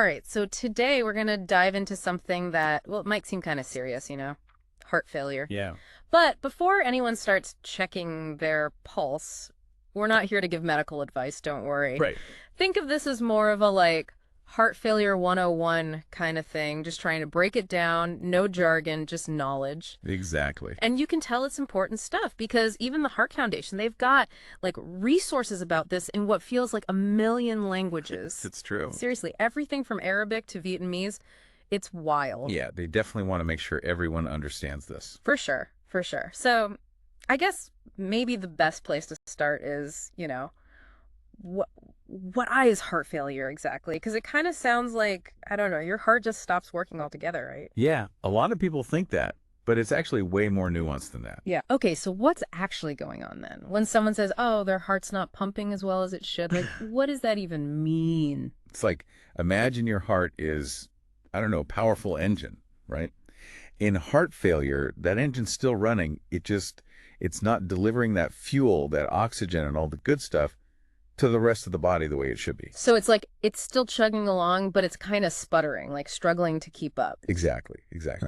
All right, so today we're going to dive into something that, well, it might seem kind of serious, heart failure. Yeah. But before anyone starts checking their pulse, we're not here to give medical advice, don't worry. Right. Think of this as more of a heart failure 101 kind of thing, just trying to break it down, no jargon, just knowledge. Exactly. And you can tell it's important stuff because even the Heart Foundation, they've got resources about this in what feels like a million languages. It's true. Seriously, everything from Arabic to Vietnamese, it's wild. Yeah, they definitely want to make sure everyone understands this. For sure, for sure. So I guess maybe the best place to start is, what is heart failure exactly? Because it kind of sounds like, I don't know, your heart just stops working altogether, right? Yeah, a lot of people think that, but it's actually way more nuanced than that. Yeah. Okay, so what's actually going on then? When someone says, oh, their heart's not pumping as well as it should, what does that even mean? It's like, imagine your heart is, I don't know, a powerful engine, right? In heart failure, that engine's still running. It's not delivering that fuel, that oxygen and all the good stuff to the rest of the body the way it should be. So it's it's still chugging along, but it's kind of sputtering, struggling to keep up. Exactly.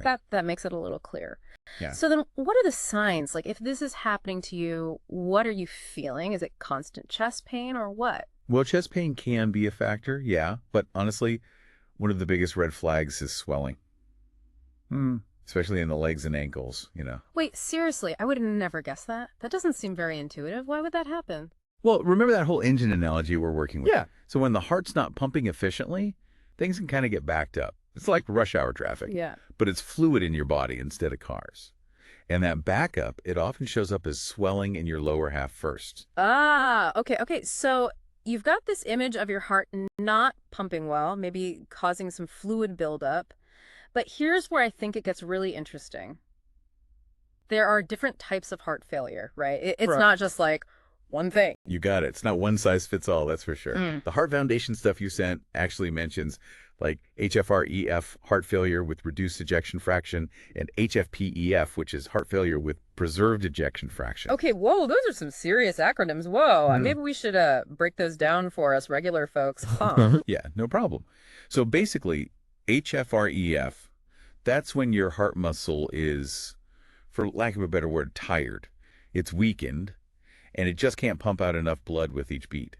That makes it a little clear. Yeah. So then what are the signs? If this is happening to you, what are you feeling? Is it constant chest pain or what? Well, chest pain can be a factor, yeah, but honestly, one of the biggest red flags is swelling. Especially in the legs and ankles. Wait, seriously, I would have never guessed that. That doesn't seem very intuitive. Why would that happen? Well, remember that whole engine analogy we're working with? Yeah. So when the heart's not pumping efficiently, things can kind of get backed up. It's like rush hour traffic. Yeah. But it's fluid in your body instead of cars. And that backup, it often shows up as swelling in your lower half first. Ah, okay. So you've got this image of your heart not pumping well, maybe causing some fluid buildup. But here's where I think it gets really interesting. There are different types of heart failure, right? It's Right. not just one thing. You got it. It's not one size fits all, that's for sure. The Heart Foundation stuff you sent actually mentions HFrEF, heart failure with reduced ejection fraction, and HFpEF, which is heart failure with preserved ejection fraction. Okay, whoa, those are some serious acronyms. Whoa, maybe we should break those down for us regular folks. Huh. Yeah, no problem. So basically, HFrEF, that's when your heart muscle is, for lack of a better word, tired. It's weakened, and it just can't pump out enough blood with each beat.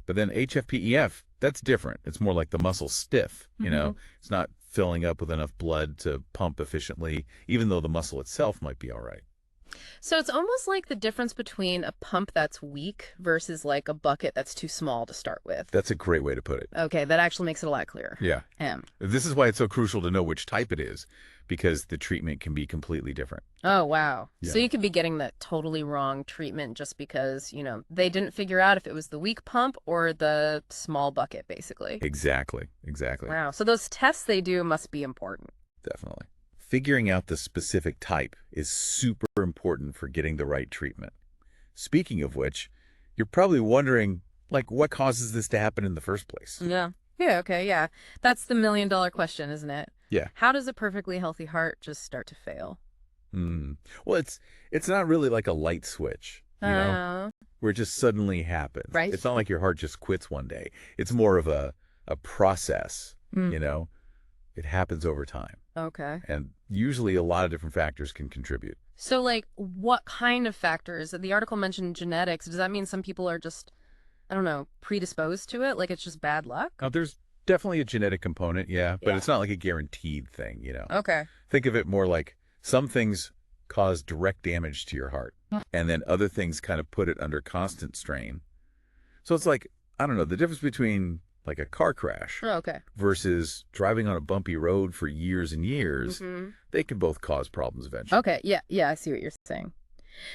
But then HFpEF, that's different. It's more like the muscle's stiff. It's not filling up with enough blood to pump efficiently, even though the muscle itself might be all right. So it's almost like the difference between a pump that's weak versus a bucket that's too small to start with. That's a great way to put it. Okay, that actually makes it a lot clearer. Yeah. This is why it's so crucial to know which type it is, because the treatment can be completely different. Oh, wow. Yeah. So you could be getting that totally wrong treatment just because, they didn't figure out if it was the weak pump or the small bucket, basically. Exactly. Wow. So those tests they do must be important. Definitely. Figuring out the specific type is super important for getting the right treatment. Speaking of which, you're probably wondering, what causes this to happen in the first place? Yeah. Yeah, okay, yeah. That's the million-dollar question, isn't it? Yeah. How does a perfectly healthy heart just start to fail? Well, it's not really like a light switch, where it just suddenly happens. Right. It's not like your heart just quits one day. It's more of a process, It happens over time. Okay. And usually a lot of different factors can contribute. So, what kind of factors? The article mentioned genetics. Does that mean some people are just, I don't know, predisposed to it? It's just bad luck? Now, there's definitely a genetic component, yeah, but Yeah. it's not like a guaranteed thing. Okay. Think of it more like some things cause direct damage to your heart, and then other things kind of put it under constant strain. So it's I don't know, the difference between a car crash Oh, okay. versus driving on a bumpy road for years and years, they can both cause problems eventually. Okay, yeah, I see what you're saying.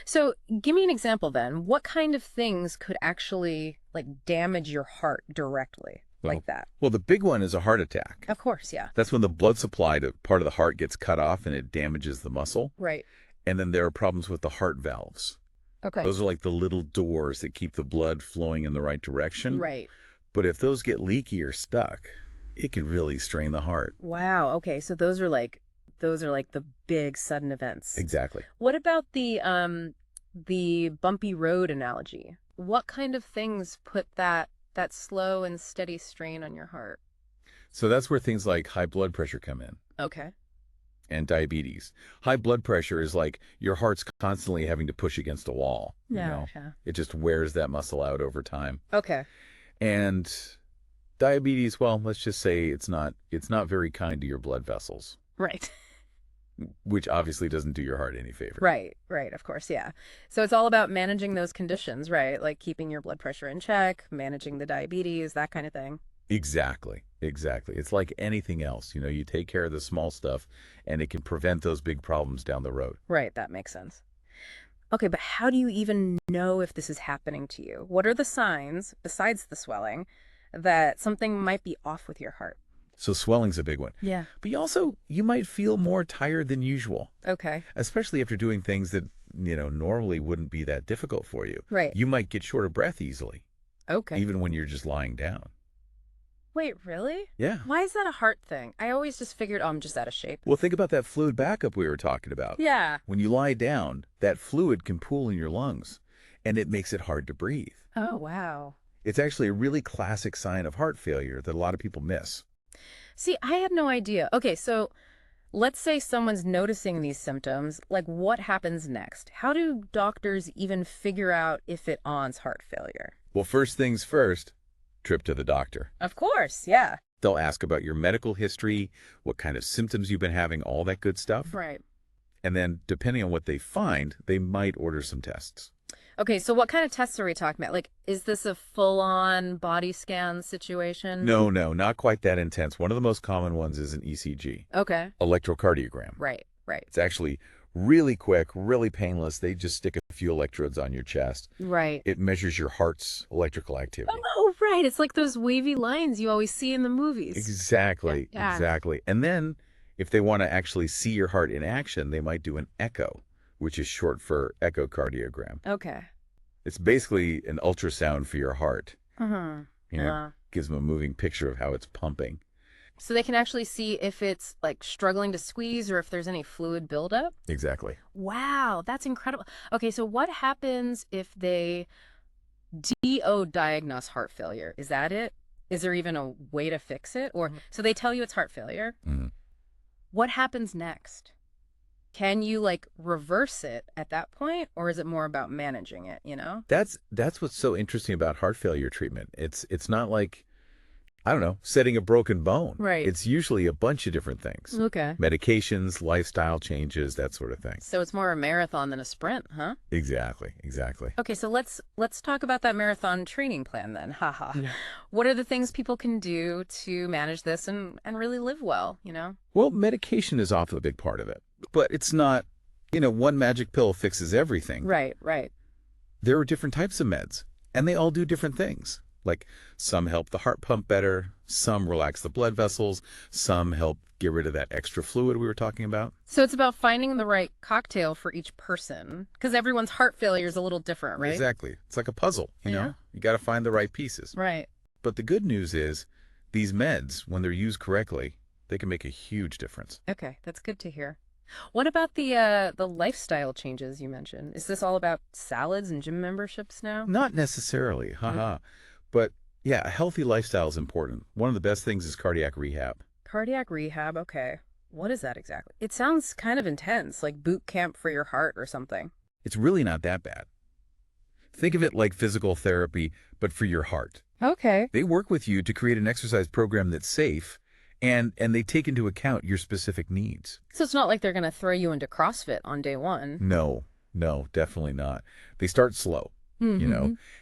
So give me an example then. What kind of things could actually damage your heart directly like that? Well, the big one is a heart attack. Of course, yeah. That's when the blood supply to part of the heart gets cut off and it damages the muscle. Right. And then there are problems with the heart valves. Okay. Those are the little doors that keep the blood flowing in the right direction. Right. But if those get leaky or stuck, it can really strain the heart. Wow. Okay. So those are the big sudden events. Exactly. What about the bumpy road analogy? What kind of things put that slow and steady strain on your heart? So that's where things like high blood pressure come in Okay. and diabetes. High blood pressure is like your heart's constantly having to push against a wall, you Yeah, know. yeah. It just wears that muscle out over time. Okay. And diabetes, well, let's just say it's not very kind to your blood vessels, Right. which obviously doesn't do your heart any favor. Right, right, of course, yeah. So it's all about managing those conditions, right? Like keeping your blood pressure in check, managing the diabetes, that kind of thing. Exactly. Exactly. It's like anything else. You take care of the small stuff and it can prevent those big problems down the road. Right, that makes sense. Okay, but how do you even know if this is happening to you? What are the signs, besides the swelling, that something might be off with your heart? So swelling's a big one. Yeah. But you might feel more tired than usual, Okay. especially after doing things that, normally wouldn't be that difficult for you. Right. You might get short of breath easily, Okay. even when you're just lying down. Wait, really? Yeah. Why is that a heart thing? I always just figured, oh, I'm just out of shape. Well, think about that fluid backup we were talking about. Yeah. When you lie down, that fluid can pool in your lungs, and it makes it hard to breathe. Oh, wow. It's actually a really classic sign of heart failure that a lot of people miss. See, I had no idea. Okay, so let's say someone's noticing these symptoms. Like, what happens next? How do doctors even figure out if it ons heart failure? Well, first things first, trip to the doctor. Of course, yeah. They'll ask about your medical history, what kind of symptoms you've been having, all that good stuff. Right. And then, depending on what they find, they might order some tests. Okay, so what kind of tests are we talking about? Like, is this a full-on body scan situation? No, not quite that intense. One of the most common ones is an ECG, Okay. electrocardiogram. Right, right, It's actually really quick, really painless. They just stick a few electrodes on your chest. right. It measures your heart's electrical activity. Oh, right. It's like those wavy lines you always see in the movies. Exactly, Yeah. exactly. And then, if they want to actually see your heart in action, they might do an echo, which is short for echocardiogram. Okay. It's basically an ultrasound for your heart. Uh-huh. Gives them a moving picture of how it's pumping. So they can actually see if it's like struggling to squeeze or if there's any fluid buildup? Exactly. Wow, that's incredible. Okay, so what happens if they diagnose heart failure? Is that it? Is there even a way to fix it? Or so they tell you it's heart failure. Mhm. What happens next? Can you like reverse it at that point, or is it more about managing it, you know? That's what's so interesting about heart failure treatment. It's not like, I don't know, setting a broken bone. Right. It's usually a bunch of different things. Okay. Medications, lifestyle changes, that sort of thing. So it's more a marathon than a sprint, huh? Exactly. Okay, so let's talk about that marathon training plan then. Haha. What are the things people can do to manage this and really live well, you know? Well, medication is often a big part of it, but it's not, one magic pill fixes everything. Right. There are different types of meds, and they all do different things. Like some help the heart pump better, some relax the blood vessels, some help get rid of that extra fluid we were talking about. So it's about finding the right cocktail for each person because everyone's heart failure is a little different, right? Exactly. It's like a puzzle, you Yeah. know? You got to find the right pieces. Right. But the good news is these meds, when they're used correctly, they can make a huge difference. Okay, that's good to hear. What about the lifestyle changes you mentioned? Is this all about salads and gym memberships now? Not necessarily, haha. But yeah, a healthy lifestyle is important. One of the best things is cardiac rehab. Cardiac rehab, okay. What is that exactly? It sounds kind of intense, like boot camp for your heart or something. It's really not that bad. Think of it like physical therapy, but for your heart. Okay. They work with you to create an exercise program that's safe, and they take into account your specific needs. So it's not like they're going to throw you into CrossFit on day one. No, definitely not. They start slow,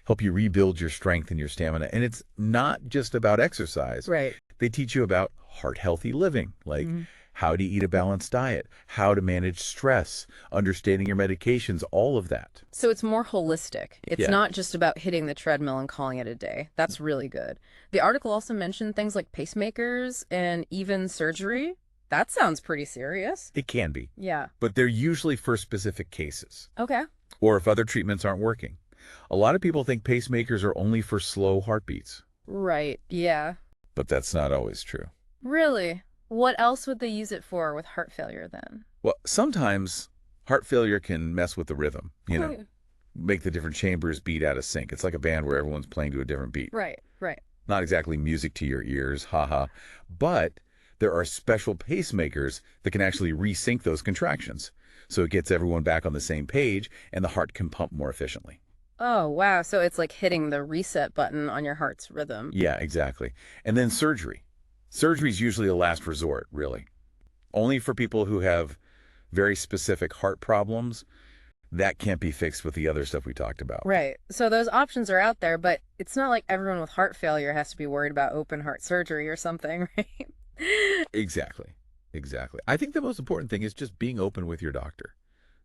help you rebuild your strength and your stamina. And it's not just about exercise. Right. They teach you about heart-healthy living, like how to eat a balanced diet, how to manage stress, understanding your medications, all of that. So it's more holistic. It's Yeah. not just about hitting the treadmill and calling it a day. That's really good. The article also mentioned things like pacemakers and even surgery. That sounds pretty serious. It can be, Yeah. but they're usually for specific cases, Okay. or if other treatments aren't working. A lot of people think pacemakers are only for slow heartbeats, Right. Yeah. but that's not always true. Really? What else would they use it for with heart failure then? Well, sometimes heart failure can mess with the rhythm, Okay. make the different chambers beat out of sync. It's like a band where everyone's playing to a different beat. Right. Not exactly music to your ears, haha. But there are special pacemakers that can actually resync those contractions. So it gets everyone back on the same page and the heart can pump more efficiently. Oh, wow. So it's like hitting the reset button on your heart's rhythm. Yeah, exactly. And then surgery. Surgery is usually a last resort, really. Only for people who have very specific heart problems. That can't be fixed with the other stuff we talked about. Right. So those options are out there, but it's not like everyone with heart failure has to be worried about open heart surgery or something, right? Exactly. Exactly. I think the most important thing is just being open with your doctor.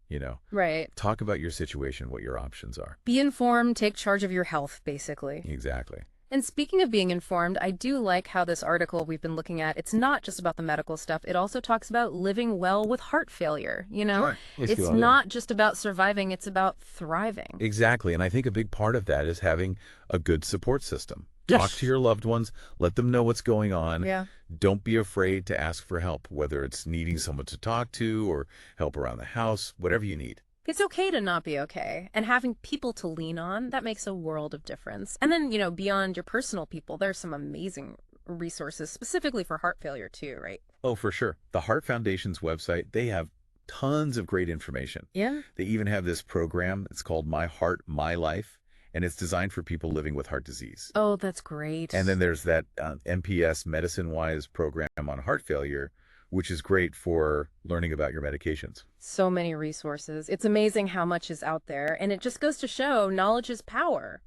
You know, Right. talk about your situation, what your options are. Be informed, take charge of your health, basically. Exactly. And speaking of being informed, I do like how this article we've been looking at, it's not just about the medical stuff. It also talks about living well with heart failure, you know? Sure. Yes, It's you are. not just about surviving, it's about thriving. Exactly. And I think a big part of that is having a good support system. Yes. Talk to your loved ones, let them know what's going on. Yeah. Don't be afraid to ask for help, whether it's needing someone to talk to or help around the house, whatever you need. It's okay to not be okay. And having people to lean on, that makes a world of difference. And then, beyond your personal people, there's some amazing resources specifically for heart failure too, right? Oh, for sure. The Heart Foundation's website, they have tons of great information. Yeah. They even have this program. It's called My Heart, My Life, and it's designed for people living with heart disease. Oh, that's great. And then there's that MPS Medicine Wise program on heart failure, which is great for learning about your medications. So many resources. It's amazing how much is out there. And it just goes to show knowledge is power,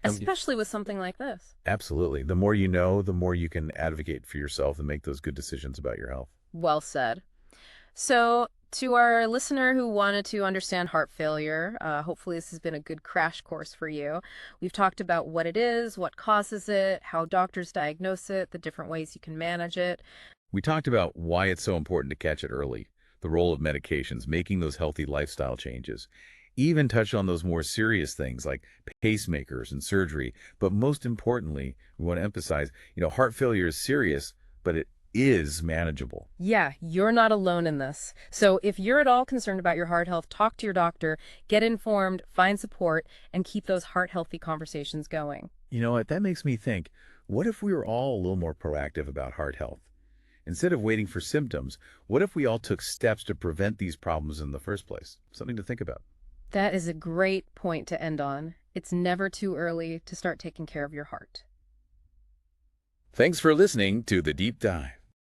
especially with something like this. Absolutely. The more you know, the more you can advocate for yourself and make those good decisions about your health. Well said. So, to our listener who wanted to understand heart failure, hopefully this has been a good crash course for you. We've talked about what it is, what causes it, how doctors diagnose it, the different ways you can manage it. We talked about why it's so important to catch it early, the role of medications, making those healthy lifestyle changes, even touched on those more serious things like pacemakers and surgery. But most importantly, we want to emphasize, heart failure is serious, but it is manageable. Yeah, you're not alone in this. So if you're at all concerned about your heart health, talk to your doctor, get informed, find support, and keep those heart-healthy conversations going. You know what? That makes me think, what if we were all a little more proactive about heart health? Instead of waiting for symptoms, what if we all took steps to prevent these problems in the first place? Something to think about. That is a great point to end on. It's never too early to start taking care of your heart. Thanks for listening to The Deep Dive.